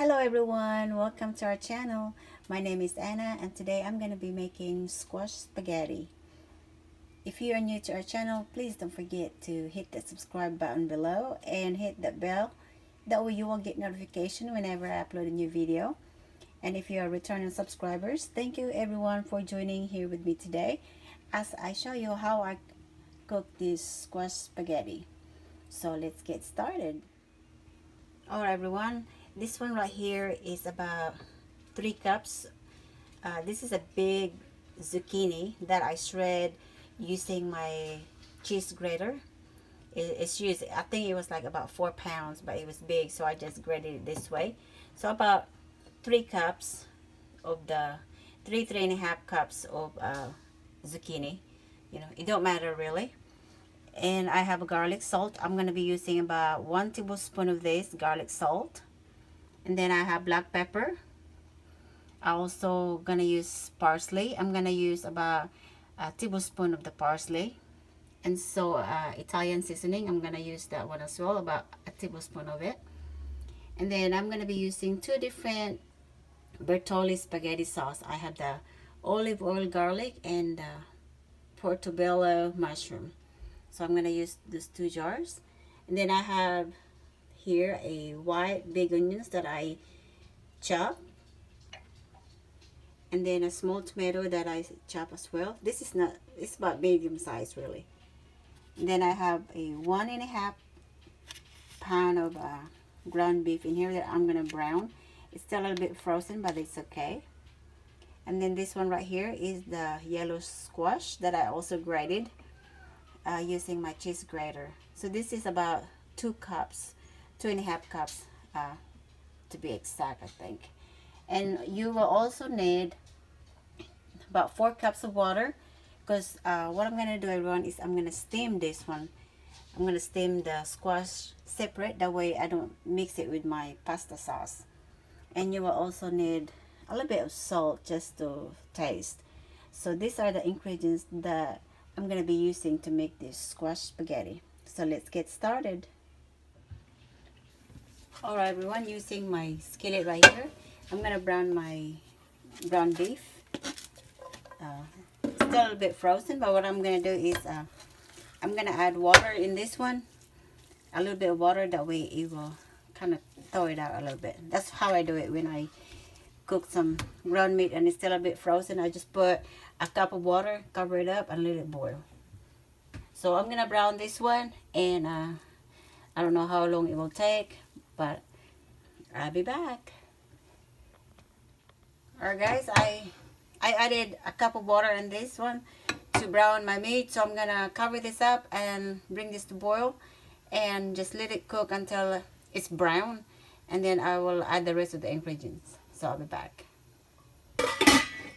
Hello everyone, welcome to our channel. My name is Anna and today I'm going to be making squash spaghetti. If you are new to our channel, please don't forget to hit the subscribe button below and hit that bell. That way you will get notification whenever I upload a new video. And if you are returning subscribers, thank you everyone for joining here with me today as I show you how I cook this squash spaghetti. So let's get started. Alright everyone, this one right here is about 3 cups. This is a big zucchini that I shred using my cheese grater. It's used, I think it was like about 4 pounds, but it was big, so I just grated it this way. So about 3 cups of the 3.5 cups of zucchini. You know, it don't matter really. And I have a garlic salt. I'm going to be using about 1 tablespoon of this garlic salt. And then I have black pepper. I'm also going to use parsley. I'm going to use about a tablespoon of the parsley. And so Italian seasoning, I'm going to use that one as well, about a tablespoon of it. And then I'm going to be using 2 different Bertolli spaghetti sauce. I have the olive oil garlic and the portobello mushroom. So I'm going to use these 2 jars. And then I have here a white big onions that I chop. And then a small tomato that I chop as well. This is not, it's about medium size really. And then I have a 1.5 pound of ground beef in here that I'm going to brown. It's still a little bit frozen, but it's okay. And then this one right here is the yellow squash that I also grated. Using my cheese grater. So this is about 2 cups, 2.5 cups to be exact, I think. And you will also need about 4 cups of water, because what I'm going to do, everyone, is I'm going to steam this one. I'm going to steam the squash separate, that way I don't mix it with my pasta sauce. And you will also need a little bit of salt just to taste. So these are the ingredients that I'm going to be using to make this squash spaghetti. So let's get started. Alright everyone, using my skillet right here, I'm going to brown my ground beef. It's still a little bit frozen, but what I'm going to do is I'm going to add water in this one. A little bit of water, that way it will kind of thaw it out a little bit. That's how I do it when I cook some ground meat and it's still a bit frozen. I just put a cup of water, cover it up, and let it boil. So I'm gonna brown this one, and I don't know how long it will take, but I'll be back. Alright guys, I added a cup of water in this one to brown my meat, so I'm gonna cover this up and bring this to boil and just let it cook until it's brown, and then I will add the rest of the ingredients. So I'll be back.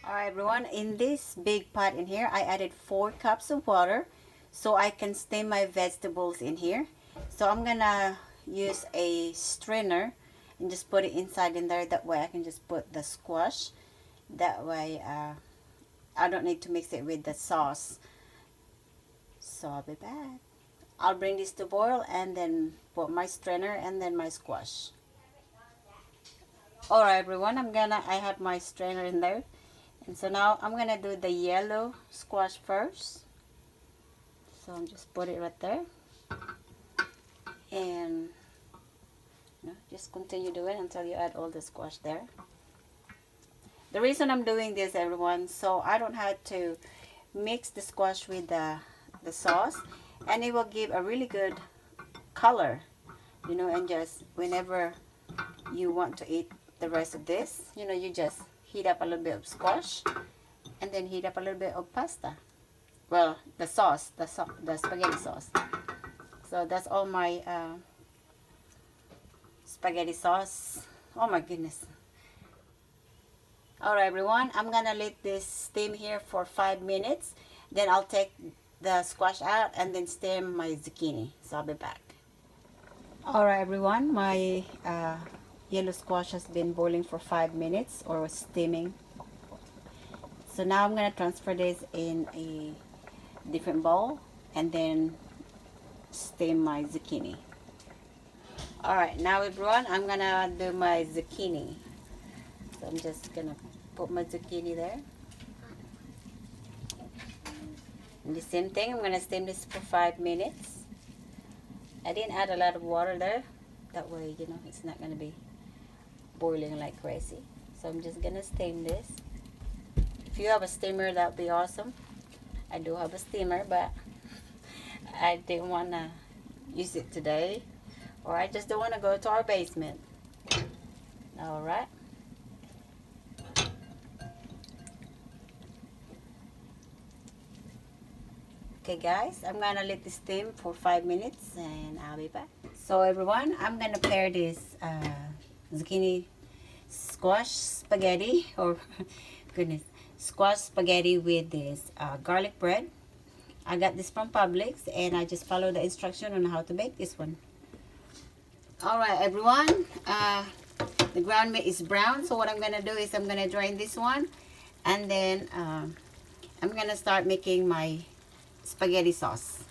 Alright everyone, in this big pot in here, I added 4 cups of water so I can steam my vegetables in here. So I'm gonna use a strainer and just put it inside in there. That way I can just put the squash. That way I don't need to mix it with the sauce. So I'll be back. I'll bring this to boil and then put my strainer and then my squash. Alright everyone, I have my strainer in there. And so now I'm going to do the yellow squash first. So I'm just put it right there. And just continue doing it until you add all the squash there. The reason I'm doing this, everyone, so I don't have to mix the squash with the sauce. And it will give a really good color. You know, and just whenever you want to eat the rest of this, you know, you just heat up a little bit of squash and then heat up a little bit of pasta. Well, the sauce, the spaghetti sauce. So that's all my spaghetti sauce. Oh my goodness. Alright everyone, I'm gonna let this steam here for 5 minutes. Then I'll take the squash out and then steam my zucchini. So I'll be back. Alright everyone, my yellow squash has been boiling for 5 minutes or steaming. So now I'm going to transfer this in a different bowl and then steam my zucchini. Alright, now everyone, I'm gonna do my zucchini. So I'm just gonna put my zucchini there. And the same thing, I'm gonna steam this for 5 minutes. I didn't add a lot of water there. That way, you know, it's not gonna be boiling like crazy. So I'm just gonna steam this. If you have a steamer, that would be awesome. I do have a steamer, but I didn't wanna use it today. Or I just don't wanna go to our basement. Alright. Okay guys, I'm gonna let this steam for 5 minutes and I'll be back. So everyone, I'm gonna pair this zucchini squash spaghetti, or goodness, squash spaghetti with this garlic bread. I got this from Publix and I just followed the instruction on how to make this one. Alright everyone, the ground meat is brown, so what I'm gonna do is I'm gonna drain this one, and then I'm gonna start making my spaghetti sauce.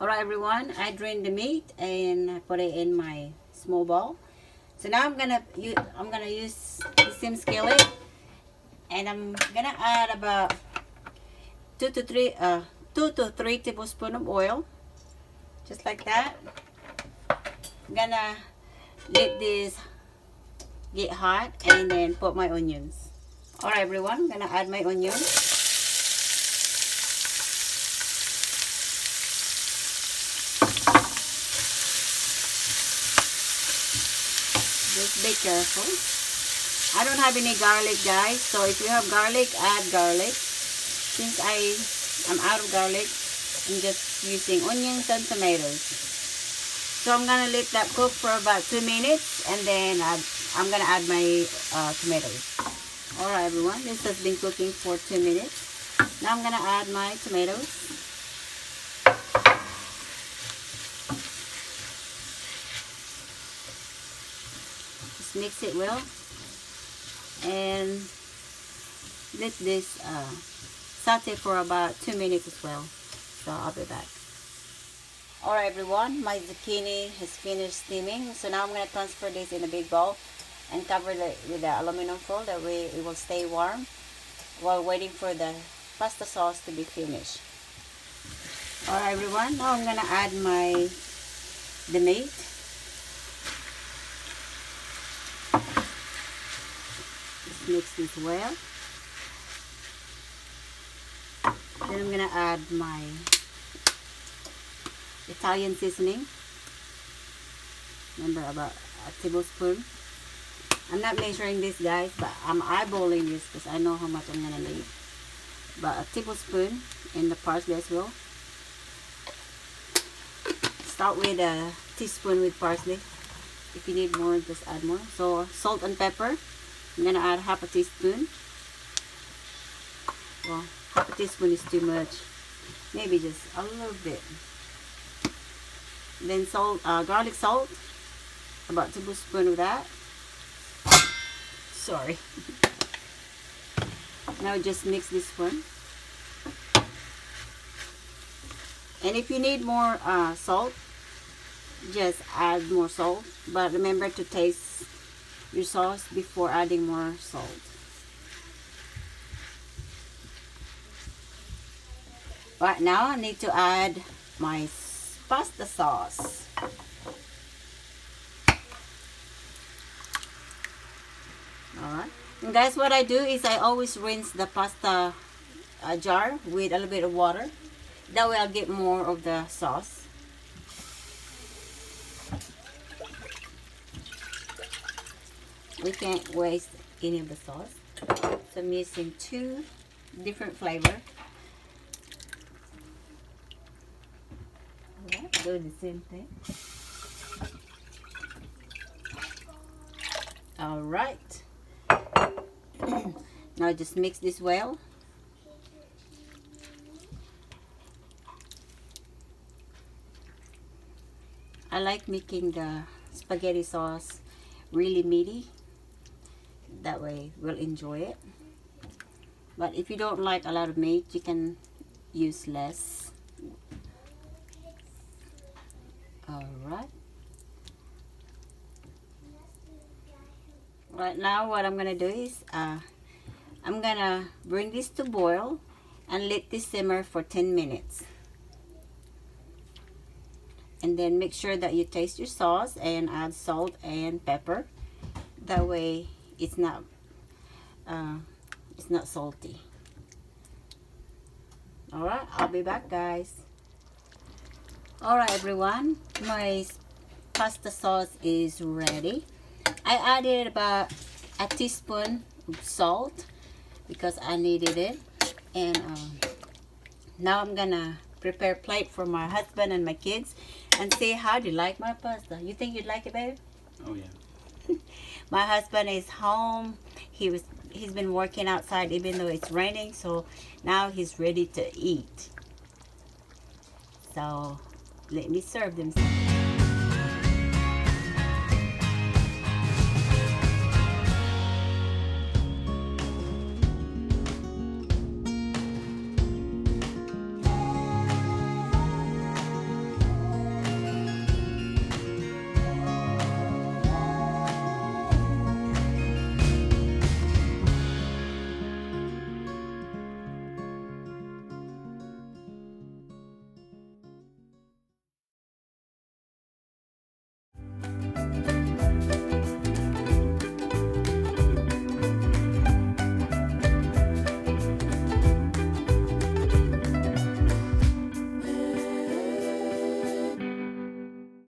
Alright everyone, I drained the meat and I put it in my small bowl. So now I'm gonna use the same skillet, and I'm gonna add about 2 to 3 tablespoons of oil, just like that. I'm gonna let this get hot and then put my onions. Alright everyone, I'm gonna add my onions. Just be careful. I don't have any garlic guys, so if you have garlic, add garlic. Since I'm out of garlic, I'm just using onions and tomatoes. So I'm gonna let that cook for about 2 minutes, and then I'm gonna add my tomatoes. Alright everyone, this has been cooking for 2 minutes. Now I'm gonna add my tomatoes. Just mix it well and let this saute for about 2 minutes as well. So I'll be back. Alright everyone, my zucchini has finished steaming. So now I'm going to transfer this in a big bowl and cover it with the aluminum foil. That way it will stay warm while waiting for the pasta sauce to be finished. Alright everyone, now I'm going to add the meat. Just mix this well. Then I'm going to add my Italian seasoning. Remember, about a tablespoon. I'm not measuring this guys, but I'm eyeballing this because I know how much I'm going to need. About a tablespoon, and the parsley as well. Start with a teaspoon with parsley. If you need more, just add more. So salt and pepper, I'm going to add half a teaspoon. Well, half a teaspoon is too much. Maybe just a little bit. Then salt, garlic salt, about a tablespoon of that. Sorry. Now just mix this one. And if you need more salt, just add more salt. But remember to taste your sauce before adding more salt. Right now I need to add my pasta sauce. Alright. And guys, what I do is I always rinse the pasta jar with a little bit of water. That way I'll get more of the sauce. We can't waste any of the sauce. So I'm using 2 different flavors. Do the same thing. Alright. Now just mix this well. I like making the spaghetti sauce really meaty. That way we'll enjoy it. But if you don't like a lot of meat, you can use less. All right. Right now, what I'm gonna do is I'm gonna bring this to boil and let this simmer for 10 minutes. And then make sure that you taste your sauce and add salt and pepper. That way, it's not salty. All right, I'll be back, guys. All right, everyone, my pasta sauce is ready. I added about a teaspoon of salt because I needed it. And now I'm gonna prepare a plate for my husband and my kids and see how they like my pasta. You think you'd like it, babe? Oh yeah. My husband is home. He's been working outside even though it's raining, so now he's ready to eat. So let me serve them some.